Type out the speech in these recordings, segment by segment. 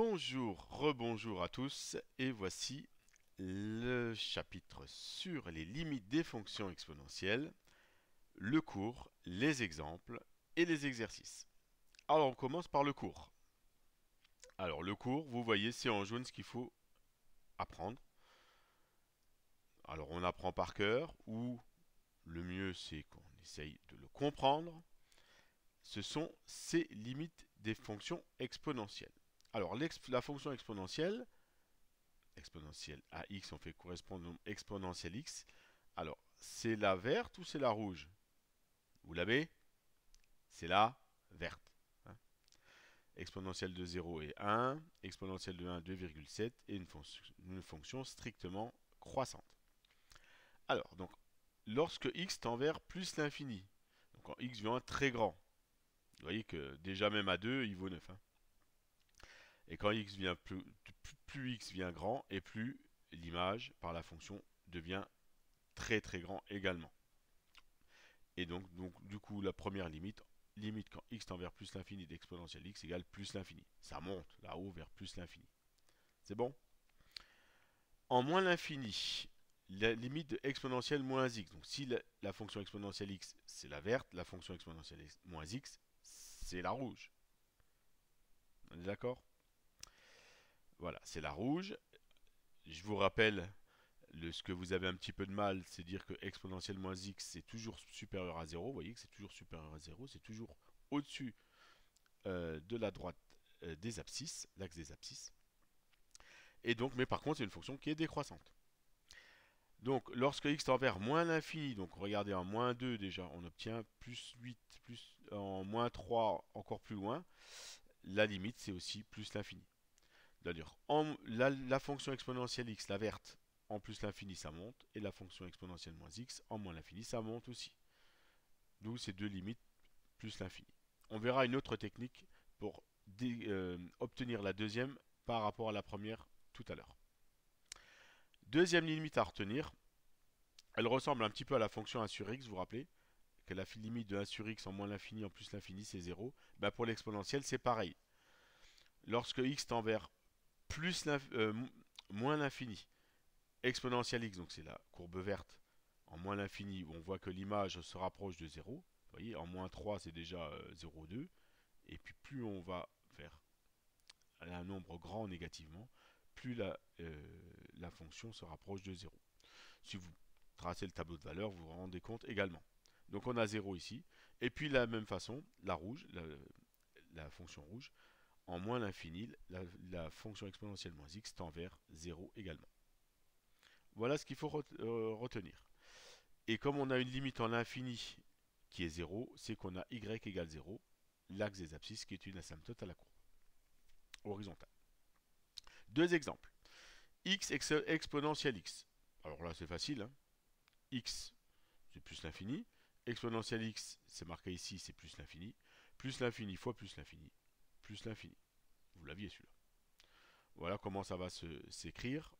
Bonjour, rebonjour à tous, et voici le chapitre sur les limites des fonctions exponentielles, le cours, les exemples et les exercices. Alors on commence par le cours. Alors le cours, vous voyez, c'est en jaune ce qu'il faut apprendre. Alors on apprend par cœur, ou le mieux c'est qu'on essaye de le comprendre. Ce sont ces limites des fonctions exponentielles. Alors la fonction exponentielle à x, on fait correspondre au exponentielle x. Alors, c'est la verte ou c'est la rouge? Vous l'avez? C'est la verte. Hein. Exponentielle de 0 est 1, exponentielle de 1 2,7 et une fonction strictement croissante. Alors, donc, lorsque x tend vers plus l'infini, donc quand x devient très grand, vous voyez que déjà même à 2, il vaut 9. Hein. Et quand x vient plus x vient grand, et plus l'image par la fonction devient très très grand également. Et donc du coup, la première limite quand x tend vers plus l'infini d'exponentielle x égale plus l'infini. Ça monte là-haut vers plus l'infini. C'est bon? En moins l'infini, la limite de exponentielle moins x. Donc si la fonction exponentielle x, c'est la verte, la fonction exponentielle moins x, c'est la rouge. On est d'accord? Voilà, c'est la rouge. Je vous rappelle, ce que vous avez un petit peu de mal, c'est dire que exponentielle moins x, c'est toujours supérieur à 0. Vous voyez que c'est toujours supérieur à 0, c'est toujours au-dessus de la droite des abscisses, l'axe des abscisses. Et donc, mais par contre, c'est une fonction qui est décroissante. Donc, lorsque x tend vers moins l'infini, donc regardez en moins 2 déjà, on obtient plus 8, plus en moins 3, encore plus loin, la limite c'est aussi plus l'infini. C'est-à-dire, la fonction exponentielle x, la verte, en plus l'infini ça monte, et la fonction exponentielle moins x, en moins l'infini ça monte aussi. D'où ces deux limites plus l'infini. On verra une autre technique pour obtenir la deuxième par rapport à la première tout à l'heure. Deuxième limite à retenir, elle ressemble un petit peu à la fonction 1 sur x, vous vous rappelez que la limite de 1 sur x en moins l'infini en plus l'infini c'est 0. Ben pour l'exponentielle c'est pareil. Lorsque x tend vers moins l'infini, exponentielle x, donc c'est la courbe verte, en moins l'infini où on voit que l'image se rapproche de 0. Vous voyez, en moins 3 c'est déjà 0,2. Et puis plus on va vers un nombre grand négativement, plus la fonction se rapproche de 0. Si vous tracez le tableau de valeur, vous vous rendez compte également. Donc on a 0 ici. Et puis de la même façon, la rouge, la fonction rouge, en moins l'infini, la fonction exponentielle moins x tend vers 0 également. Voilà ce qu'il faut retenir. Et comme on a une limite en l'infini qui est 0, c'est qu'on a y égale 0, l'axe des abscisses qui est une asymptote à la courbe horizontale. Deux exemples. X exponentielle x. Alors là, c'est facile. Hein. X, c'est plus l'infini. Exponentielle x, c'est marqué ici, c'est plus l'infini. Plus l'infini fois plus l'infini. Plus l'infini. Vous l'aviez celui-là. Voilà comment ça va s'écrire.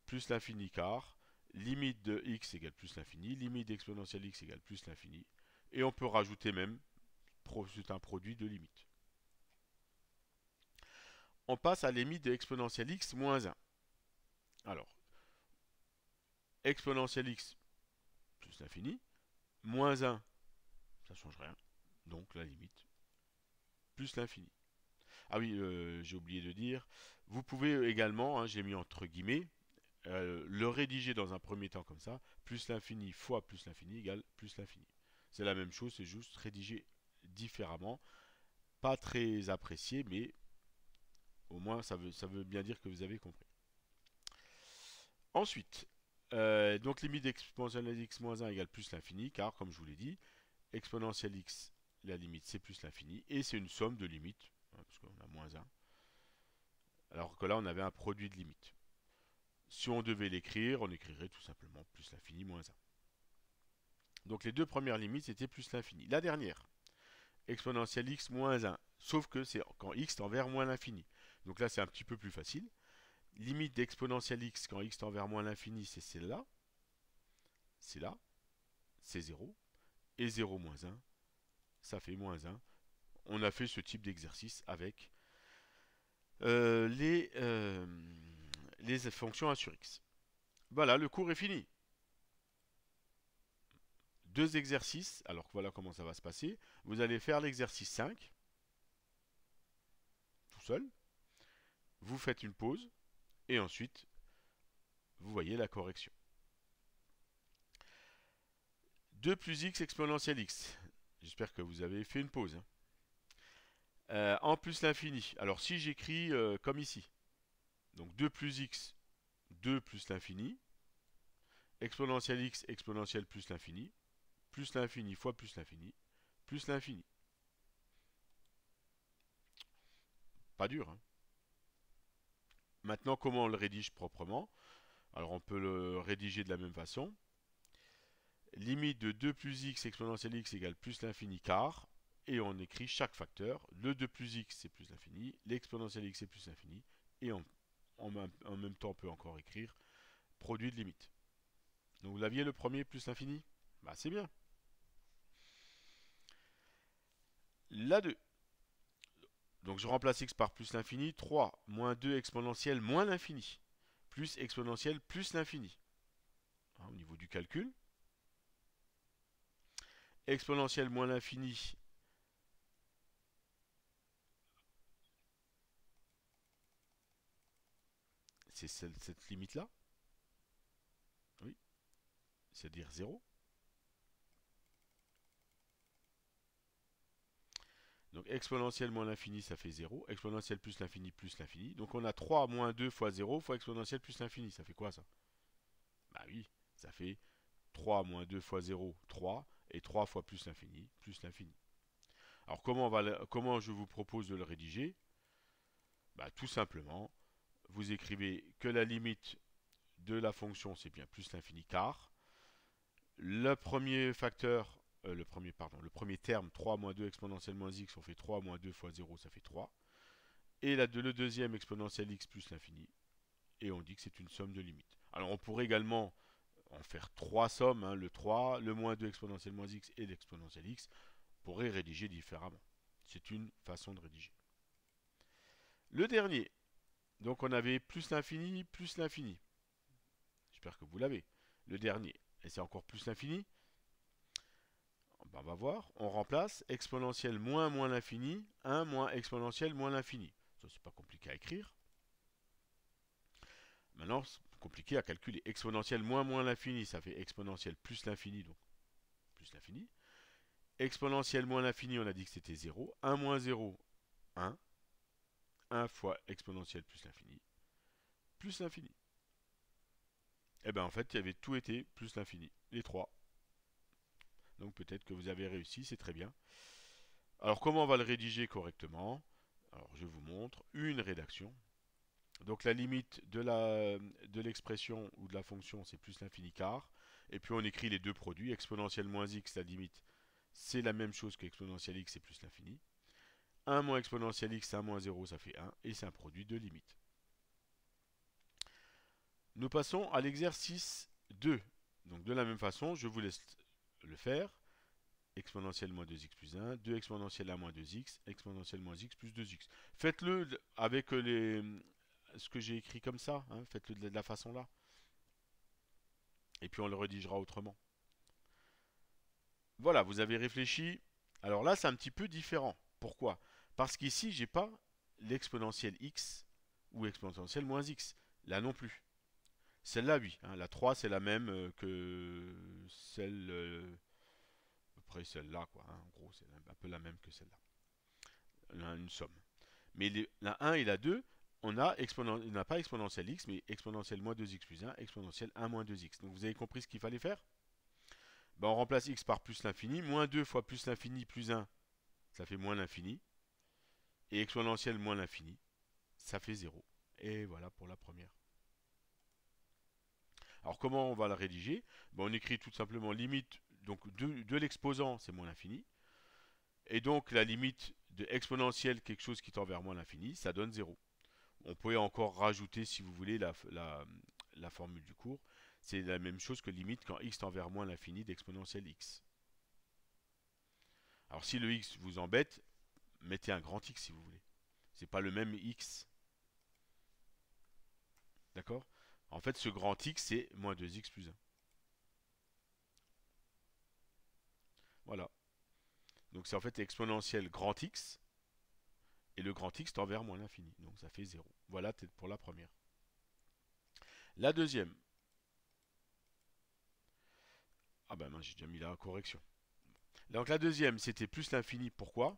Plus l'infini car. Limite de x égale plus l'infini. Limite d'exponentielle x égale plus l'infini. Et on peut rajouter même, c'est un produit de limite. On passe à la limite de exponentielle x moins 1. Alors, exponentielle x plus l'infini, moins 1, ça ne change rien. Donc la limite, plus l'infini. Ah oui, j'ai oublié de dire, vous pouvez également, hein, j'ai mis entre guillemets, le rédiger dans un premier temps comme ça, plus l'infini fois plus l'infini égale plus l'infini. C'est la même chose, c'est juste rédigé différemment. Pas très apprécié, mais au moins ça veut bien dire que vous avez compris. Ensuite, donc limite d'exponentielle x moins 1 égale plus l'infini, car comme je vous l'ai dit, exponentielle x, la limite c'est plus l'infini, et c'est une somme de limites, hein, parce qu'on a moins 1, alors que là on avait un produit de limites. Si on devait l'écrire, on écrirait tout simplement plus l'infini moins 1. Donc les deux premières limites c'était plus l'infini. La dernière, exponentielle x moins 1, sauf que c'est quand x tend vers moins l'infini. Donc là c'est un petit peu plus facile. Limite d'exponentielle x quand x tend vers moins l'infini, c'est celle-là. C'est là. C'est 0. Et 0 moins 1, ça fait moins 1. On a fait ce type d'exercice avec les fonctions 1 sur x. Voilà, le cours est fini. 2 exercices, alors voilà comment ça va se passer. Vous allez faire l'exercice 5, tout seul. Vous faites une pause, et ensuite, vous voyez la correction. 2 plus x exponentielle x. J'espère que vous avez fait une pause. En plus l'infini. Alors si j'écris comme ici, donc 2 plus x, 2 plus l'infini, exponentielle x, exponentielle plus l'infini fois plus l'infini. Pas dur, hein. Maintenant, comment on le rédige proprement? Alors on peut le rédiger de la même façon. Limite de 2 plus x exponentielle x égale plus l'infini quart. Et on écrit chaque facteur. Le 2 plus x c'est plus l'infini. L'exponentielle x c'est plus l'infini. Et en même temps on peut encore écrire produit de limite. Donc vous l'aviez le premier plus l'infini? Bah c'est bien. La 2. Donc je remplace x par plus l'infini. 3 moins 2 exponentielle moins l'infini. Plus exponentielle plus l'infini. Au niveau du calcul. Exponentielle moins l'infini. C'est cette limite-là. Oui. C'est-à-dire 0. Donc exponentielle moins l'infini, ça fait 0. Exponentielle plus l'infini plus l'infini. Donc on a 3 moins 2 fois 0 fois exponentielle plus l'infini. Ça fait quoi ça? Bah oui, ça fait 3 moins 2 fois 0, 3. Et 3 fois plus l'infini, plus l'infini. Alors comment je vous propose de le rédiger? Bah tout simplement, vous écrivez que la limite de la fonction c'est bien plus l'infini quart. Le premier facteur, le premier terme, 3 moins 2 exponentielle moins x, on fait 3 moins 2 fois 0, ça fait 3. Et le deuxième exponentielle x plus l'infini. Et on dit que c'est une somme de limites. Alors on pourrait également en faire 3 sommes, hein, le 3, le moins 2 exponentielle moins x et l'exponentielle x. On pourrait rédiger différemment. C'est une façon de rédiger. Le dernier, donc on avait plus l'infini, plus l'infini. J'espère que vous l'avez. Le dernier, et c'est encore plus l'infini. Ben, on va voir, on remplace exponentielle moins moins l'infini, 1 moins exponentielle moins l'infini. Ça c'est pas compliqué à écrire. Maintenant, c'est compliqué à calculer. Exponentielle moins moins l'infini, ça fait exponentielle plus l'infini, donc plus l'infini. Exponentielle moins l'infini, on a dit que c'était 0. 1 moins 0, 1. 1 fois exponentielle plus l'infini, plus l'infini. Et bien en fait, il y avait tout été plus l'infini, les 3. Donc peut-être que vous avez réussi, c'est très bien. Alors comment on va le rédiger correctement? Alors je vous montre une rédaction. Donc la limite de l'expression ou de la fonction c'est plus l'infini quart. Et puis on écrit les deux produits. Exponentielle moins x, la limite, c'est la même chose que exponentielle x, c'est plus l'infini. 1 moins exponentielle x, 1 moins 0, ça fait 1. Et c'est un produit de limite. Nous passons à l'exercice 2. Donc de la même façon, je vous laisse le faire. Exponentielle moins 2x plus 1, 2 exponentielle 1 moins 2x, exponentielle moins x plus 2x. Faites-le avec ce que j'ai écrit comme ça, hein, faites-le de la façon là. Et puis on le rédigera autrement. Voilà, vous avez réfléchi. Alors là, c'est un petit peu différent. Pourquoi? Parce qu'ici, j'ai pas l'exponentielle x ou exponentielle moins x. Là non plus. Celle-là, oui. Hein, la 3, c'est la même que celle... à peu près celle-là, quoi. Hein, en gros, c'est un peu la même que celle-là. Une somme. Mais la 1 et la 2, on n'a pas exponentielle x, mais exponentielle moins 2x plus 1, exponentielle 1 moins 2x. Donc vous avez compris ce qu'il fallait faire? Ben, on remplace x par plus l'infini. Moins 2 fois plus l'infini plus 1, ça fait moins l'infini. Et exponentielle moins l'infini, ça fait 0. Et voilà pour la première. Alors comment on va la rédiger? Ben, on écrit tout simplement limite donc de l'exposant, c'est moins l'infini. Et donc la limite de exponentielle, quelque chose qui tend vers moins l'infini, ça donne 0. On pourrait encore rajouter, si vous voulez, la formule du cours. C'est la même chose que limite quand x tend vers moins l'infini d'exponentielle x. Alors si le x vous embête, mettez un grand X si vous voulez. C'est pas le même x. D'accord? En fait, ce grand X, c'est moins 2x plus 1. Voilà. Donc c'est en fait exponentielle grand X, et le grand X tend vers moins l'infini. Donc ça fait 0. Voilà peut-être pour la première. La deuxième. Ah ben j'ai déjà mis la correction. Donc la deuxième, c'était plus l'infini. Pourquoi?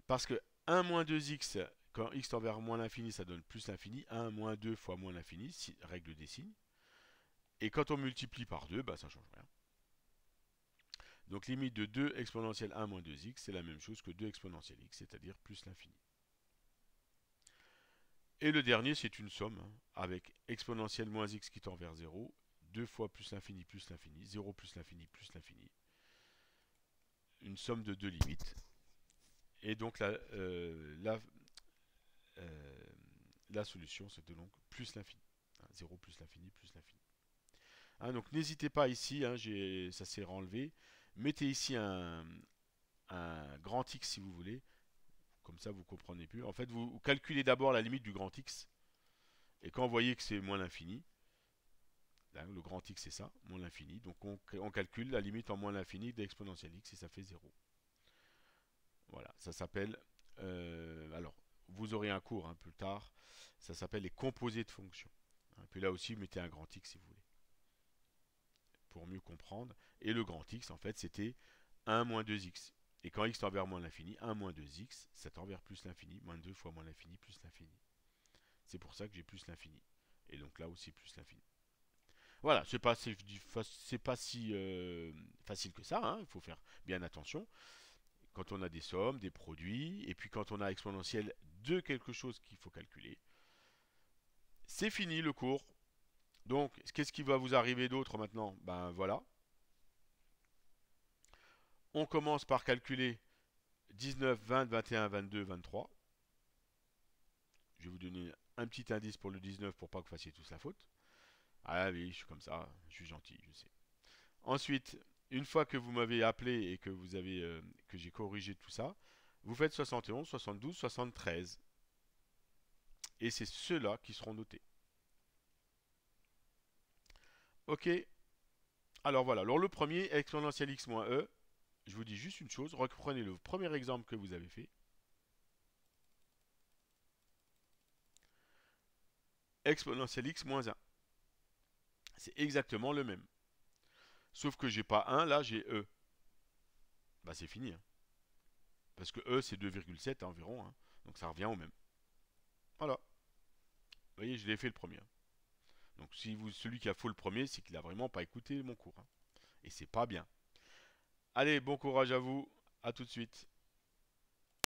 Parce que 1 moins 2x, quand x tend vers moins l'infini, ça donne plus l'infini. 1 moins 2 fois moins l'infini, règle des signes. Et quand on multiplie par 2, bah, ça ne change rien. Donc limite de 2 exponentielle 1 moins 2x, c'est la même chose que 2 exponentielle x, c'est-à-dire plus l'infini. Et le dernier, c'est une somme, hein, avec exponentielle moins x qui tend vers 0, 2 fois plus l'infini, 0 plus l'infini, plus l'infini. Une somme de deux limites. Et donc la solution, c'était donc plus l'infini. 0 plus l'infini, plus l'infini. Hein, donc n'hésitez pas ici, hein, ça s'est renlevé. Mettez ici un grand X si vous voulez. Comme ça, vous comprenez plus. En fait, vous calculez d'abord la limite du grand X. Et quand vous voyez que c'est moins l'infini, là, le grand X c'est ça, moins l'infini. Donc on calcule la limite en moins l'infini de l'exponentielle X et ça fait 0. Voilà, ça s'appelle... alors, vous aurez un cours, hein, plus tard. Ça s'appelle les composés de fonctions. Hein, puis là aussi, vous mettez un grand X si vous voulez. Pour mieux comprendre. Et le grand X, en fait, c'était 1 moins 2x. Et quand x tend vers moins l'infini, 1 moins 2x, ça tend vers plus l'infini. Moins 2 fois moins l'infini, plus l'infini. C'est pour ça que j'ai plus l'infini. Et donc là aussi, plus l'infini. Voilà, c'est pas si facile que ça. Il faut faire bien attention. Quand on a des sommes, des produits, et puis quand on a exponentielle de quelque chose qu'il faut calculer. C'est fini le cours. Donc, qu'est-ce qui va vous arriver d'autre maintenant? Ben voilà. On commence par calculer 19, 20, 21, 22, 23. Je vais vous donner un petit indice pour le 19 pour pas que vous fassiez tous la faute. Ah oui, je suis comme ça, je suis gentil, je sais. Ensuite, une fois que vous m'avez appelé et que que j'ai corrigé tout ça, vous faites 71, 72, 73. Et c'est ceux-là qui seront notés. Ok. Alors voilà. Alors le premier, exponentielle x moins e. Je vous dis juste une chose. Reprenez le premier exemple que vous avez fait. Exponentielle x moins 1. C'est exactement le même. Sauf que j'ai pas 1, là j'ai e. Bah c'est fini. Hein. Parce que e c'est 2,7 environ. Hein. Donc ça revient au même. Voilà. Vous voyez, je l'ai fait le premier. Donc si celui qui a faux le premier, c'est qu'il a vraiment pas écouté mon cours. Hein. Et c'est pas bien. Allez, bon courage à vous. À tout de suite.